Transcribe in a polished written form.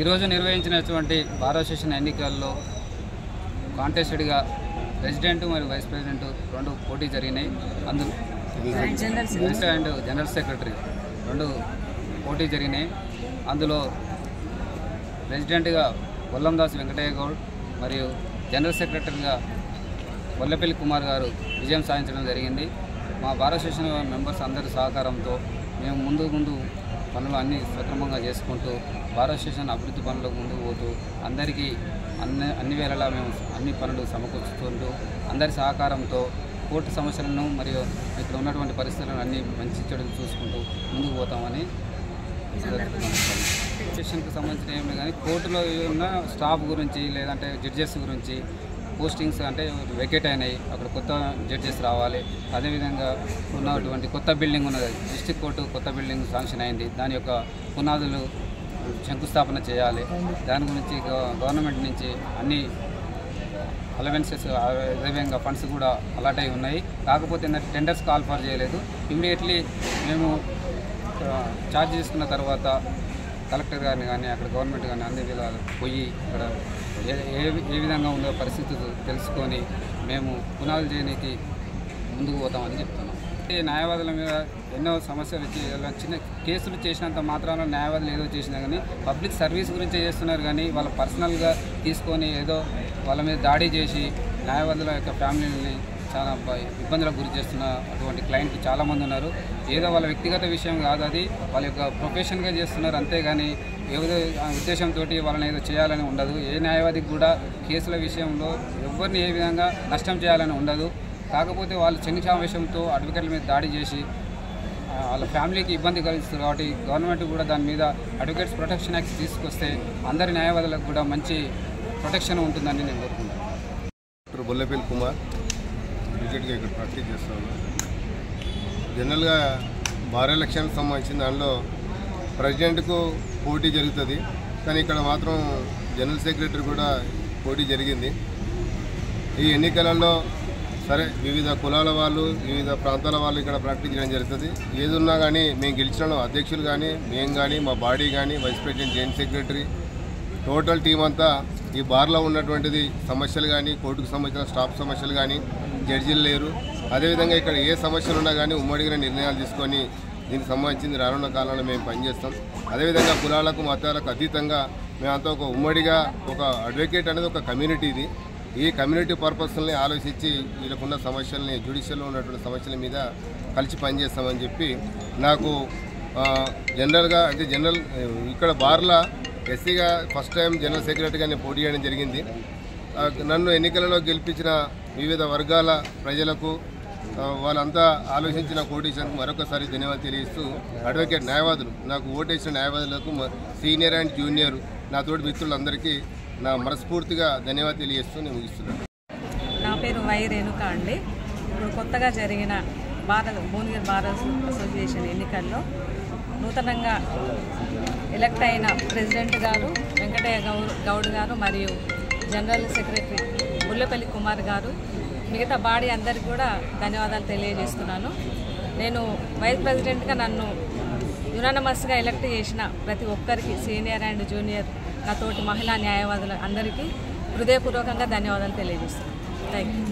ఈరోజు నిర్వహించినటువంటి bar association ఎన్నికల్లో కాంటెస్టెడ్గా ప్రెసిడెంట్ మరియు వైస్ ప్రెసిడెంట్ 2 పోటీ జరిగినాయి. అందులో అండ్ జనరల్ సెక్రటరీ 2 పోటీ జరిగినాయి. అందులో ప్రెసిడెంట్గా కొల్లందాస్ వెంకటయ్య గౌడ్ మరియు జనరల్ సెక్రటరీగా వల్లపల్లి కుమార్ గారు విజయం సాధించడం జరిగింది. మా బార్ అసోసియేషన్ మెంబర్స్ అందరి సహకారంతో మేము ముందు పనులు అన్నీ సక్రమంగా చేసుకుంటూ బార్ అసోసియేషన్ అభివృద్ధి పనులకు ముందుకు పోతూ అందరికీ అన్ని వేళలా మేము అన్ని పనులు సమకూర్చుకుంటూ అందరి సహకారంతో కోర్టు సమస్యలను మరియు ఇక్కడ ఉన్నటువంటి పరిస్థితులను అన్నీ మంచి చెడులు చూసుకుంటూ ముందుకు పోతామని అసోసియేషన్కి సంబంధించిన ఏమి కానీ కోర్టులో ఉన్న స్టాఫ్ గురించి లేదంటే జడ్జెస్ గురించి పోస్టింగ్స్ అంటే వెకేట్ అయినాయి, అక్కడ కొత్త జడ్జెస్ రావాలి. అదేవిధంగా ఉన్నటువంటి కొత్త బిల్డింగ్ ఉన్నది, డిస్ట్రిక్ట్ కోర్టు కొత్త బిల్డింగ్ శాంక్షన్ అయింది, దాని యొక్క పునాదులు శంకుస్థాపన చేయాలి. దాని గురించి గవర్నమెంట్ నుంచి అన్ని అలవెన్సెస్ అదేవిధంగా ఫండ్స్ కూడా అలాట్ అయి ఉన్నాయి. కాకపోతే టెండర్స్ కాల్ ఫర్ చేయలేదు. ఇమీడియట్లీ మేము ఛార్జ్ చేసుకున్న తర్వాత కలెక్టర్ గారిని కానీ అక్కడ గవర్నమెంట్ కానీ అన్ని విధాలు పోయి ఇక్కడ ఏ విధంగా ఉందో పరిస్థితులు తెలుసుకొని మేము పునాదులు చేయడానికి ముందుకు పోతామని చెప్తున్నాం. ఈ న్యాయవాదుల మీద ఎన్నో సమస్యలు వచ్చి చిన్న కేసులు చేసినంత మాత్రాన న్యాయవాదులు ఏదో చేసినా కానీ పబ్లిక్ సర్వీస్ గురించే చేస్తున్నారు కానీ వాళ్ళ పర్సనల్గా తీసుకొని ఏదో వాళ్ళ మీద దాడి చేసి న్యాయవాదుల యొక్క ఫ్యామిలీని చాలా ఇబ్బందులకు గురి చేస్తున్న అటువంటి క్లయింట్లు చాలామంది ఉన్నారు. ఏదో వాళ్ళ వ్యక్తిగత విషయం కాదు, అది వాళ్ళ యొక్క ప్రొఫెషన్గా చేస్తున్నారు. అంతేగాని ఏదో ఉద్దేశంతో వాళ్ళని ఏదో చేయాలని ఉండదు. ఏ న్యాయవాదికి కూడా కేసుల విషయంలో ఎవరిని ఏ విధంగా నష్టం చేయాలని ఉండదు. కాకపోతే వాళ్ళు క్షణికావేశంతో అడ్వకేట్ల మీద దాడి చేసి వాళ్ళ ఫ్యామిలీకి ఇబ్బంది కలిగిస్తారు. కాబట్టి గవర్నమెంట్ కూడా దాని మీద అడ్వకేట్స్ ప్రొటెక్షన్ యాక్ట్ తీసుకొస్తే అందరి న్యాయవాదులకు కూడా మంచి ప్రొటెక్షన్ ఉంటుందని నేను కోరుకుంటున్నాను. డాక్టర్ వల్లపల్లి కుమార్ క్రికెట్గా ఇక్కడ ప్రాక్టీస్ చేస్తాను. జనరల్గా బార్ ఎలక్షన్కి సంబంధించిన దానిలో ప్రెసిడెంట్కు పోటీ జరుగుతుంది, కానీ ఇక్కడ మాత్రం జనరల్ సెక్రటరీ కూడా పోటీ జరిగింది. ఈ ఎన్నికలలో సరే వివిధ కులాల వాళ్ళు వివిధ ప్రాంతాల వాళ్ళు ఇక్కడ ప్రాక్టీస్ చేయడం జరుగుతుంది. ఏదున్నా కానీ మేము గెలిచిన అధ్యక్షులు కానీ మేము కానీ మా బాడీ కానీ vice president joint secretary total team అంతా ఈ బార్లో ఉన్నటువంటిది సమస్యలు కానీ కోర్టుకు సంబంధించిన స్టాఫ్ సమస్యలు కానీ జడ్జీలు లేరు. అదేవిధంగా ఇక్కడ ఏ సమస్యలు ఉన్నా కానీ ఉమ్మడిగా నిర్ణయాలు తీసుకొని దీనికి సంబంధించింది రానున్న కాలంలో మేము పనిచేస్తాం. అదేవిధంగా కులాలకు మతాలకు అతీతంగా మేమంతా ఒక ఉమ్మడిగా ఒక అడ్వకేట్ అనేది ఒక కమ్యూనిటీ, ఇది ఈ కమ్యూనిటీ పర్పస్ని ఆలోచించి వీళ్ళకున్న సమస్యల్ని జ్యుడిషియల్లో ఉన్నటువంటి సమస్యల మీద కలిసి పనిచేస్తామని చెప్పి నాకు జనరల్గా అంటే ఇక్కడ బార్లా ఎస్సీగా ఫస్ట్ టైం జనరల్ సెక్రటరీగా నేను పోటీ చేయడం జరిగింది. నన్ను ఎన్నికలలో గెలిపించిన వివిధ వర్గాల ప్రజలకు వాళ్ళంతా ఆలోచించిన కోటేషన్కు మరొకసారి ధన్యవాదాలు తెలియజేస్తూ అడ్వకేట్ న్యాయవాదులు నాకు ఓటేసిన న్యాయవాదులకు సీనియర్ అండ్ జూనియర్ నా తోటి మిత్రులందరికీ నా మనస్ఫూర్తిగా ధన్యవాదాలు తెలియజేస్తూ నేను ముగిస్తున్నాను. నా పేరు వై రేణుక అండి. ఇప్పుడు కొత్తగా జరిగిన భువనగిరి బార్ అసోసియేషన్ ఎన్నికల్లో నూతనంగా ఎలక్ట్ అయిన ప్రెసిడెంట్ గారు వెంకటయ్య గౌడ్ గారు మరియు జనరల్ సెక్రటరీ వల్లపల్లి కుమార్ గారు మిగతా బాడీ అందరికీ కూడా ధన్యవాదాలు తెలియజేస్తున్నాను. నేను వైస్ ప్రెసిడెంట్గా నన్ను యునానిమస్గా ఎలక్ట్ చేసిన ప్రతి ఒక్కరికి సీనియర్ అండ్ జూనియర్ నా తోటి మహిళా న్యాయవాదులు అందరికీ హృదయపూర్వకంగా ధన్యవాదాలు తెలియజేస్తున్నాను. Thank you.